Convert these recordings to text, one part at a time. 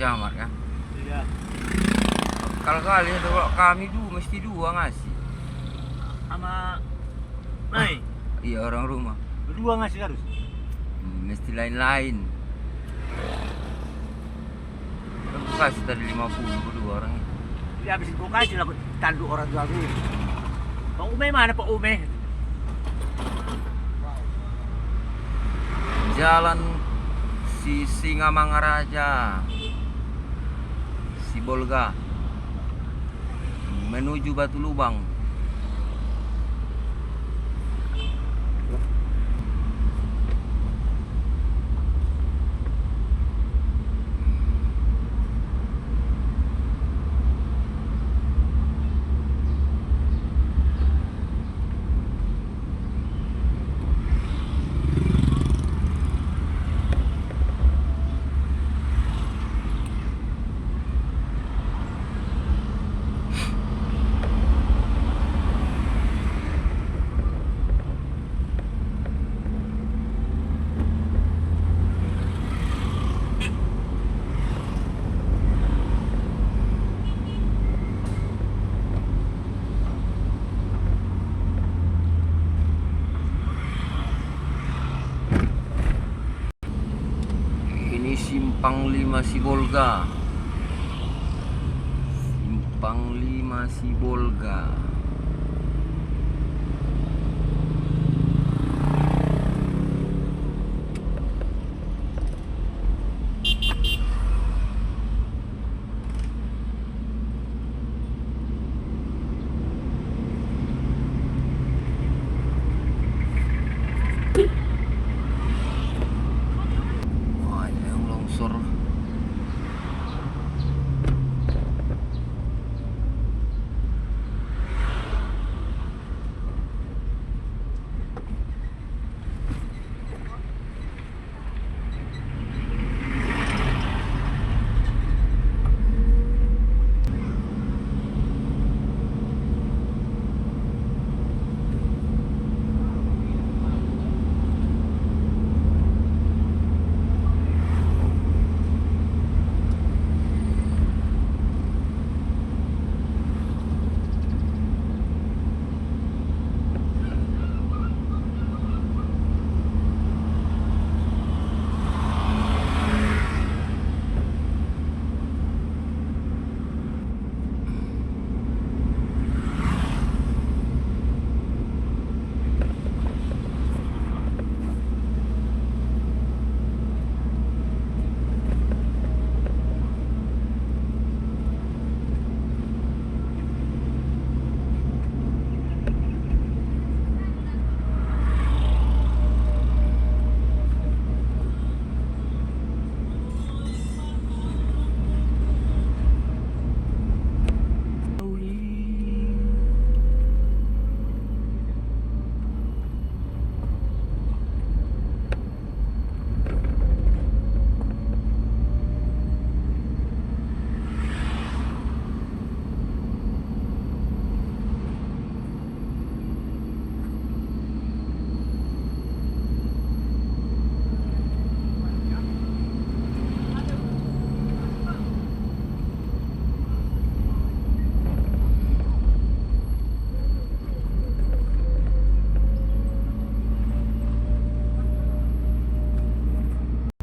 Jamat kan. Iya. Kalau kali itu kalau kami mesti dua ngasih. Sama Mai. Iya orang rumah. Berdua ngasih harus. Mesti lain-lain. Aku kasih tadi 50 berdua orang. Dia habis gua kasih lah tanduk orang tua gue. Pak Ume mana Pak Ume? Jalan si Singamangaraja, Sibolga menuju Batu Lubang. Simpang 5 Sibolga. Simpang 5 Sibolga.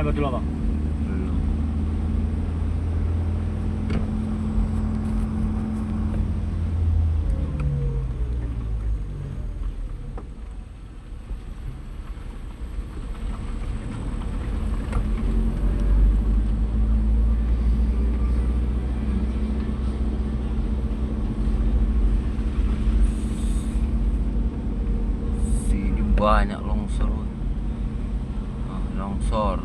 Betul apa? Sini banyak longsor. Longsor.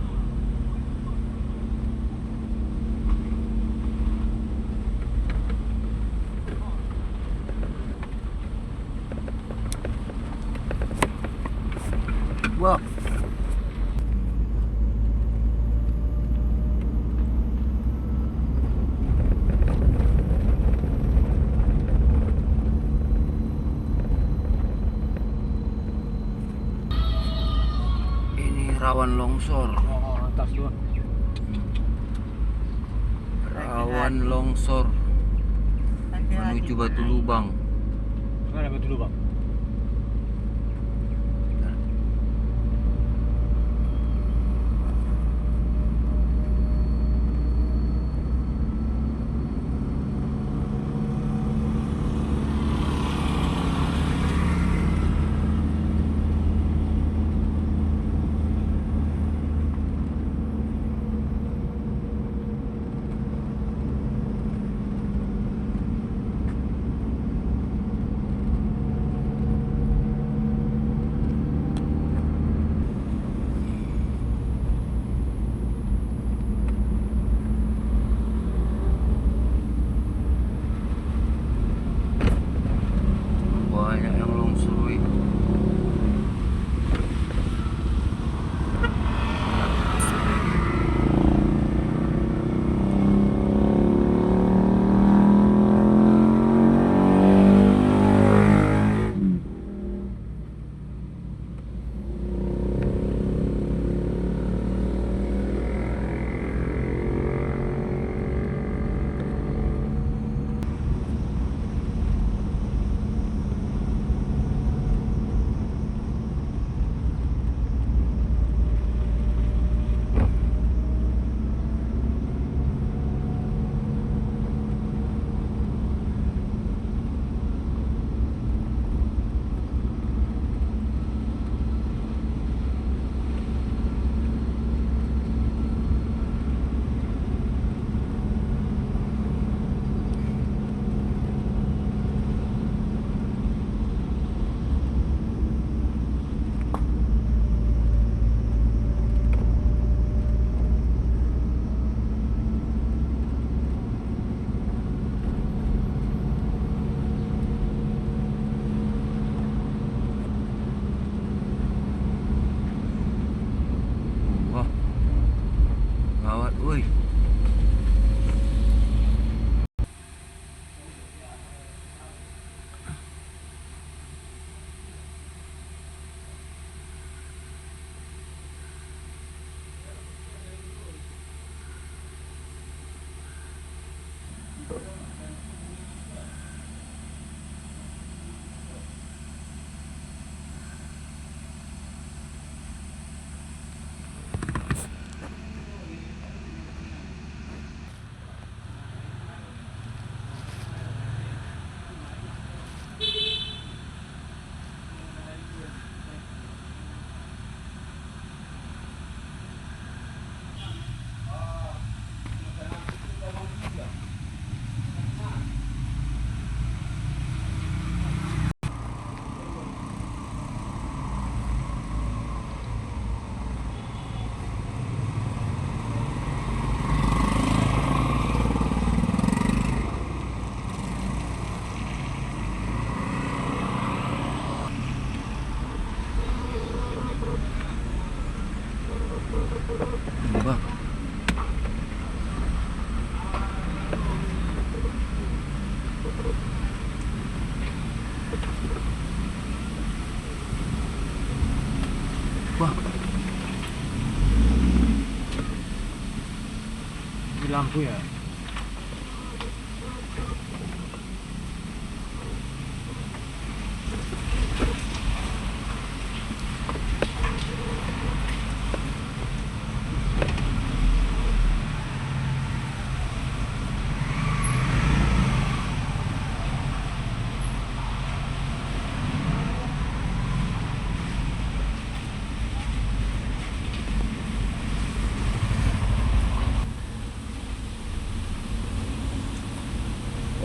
Wah. Ini rawan longsor. Oh, atas tuh. rawan longsor menuju Batu Lubang. Mana Batu Lubang? Banyak yang longsor, weh. Wah, gawat, woi. Wah, wah, Di lampu ya.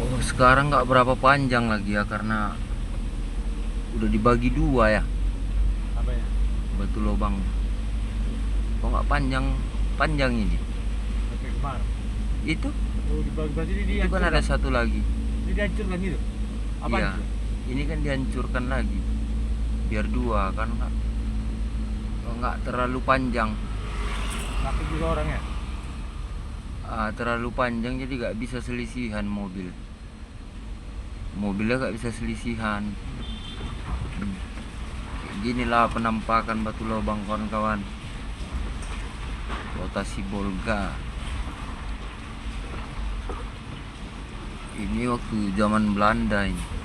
oh sekarang nggak berapa panjang lagi ya karena udah dibagi dua ya Apa ya? Batu Lubang. Kok nggak panjang ini? Sampai kemana? Itu, Oh, dibagi-bagi ini itu kan ada dihancurkan. satu lagi. Ini dihancurkan gitu. Apa Iya, itu? ini kan dihancurkan lagi. Biar dua kan nggak terlalu panjang. Takut juga orangnya. Terlalu panjang jadi nggak bisa selisihan mobilnya nggak bisa selisihan. Ginilah penampakan Batu Lubang kawan-kawan, Kota Sibolga. Ini waktu zaman Belanda ini.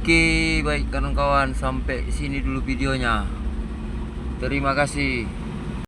Oke, baik kawan-kawan, sampai sini dulu videonya. Terima kasih.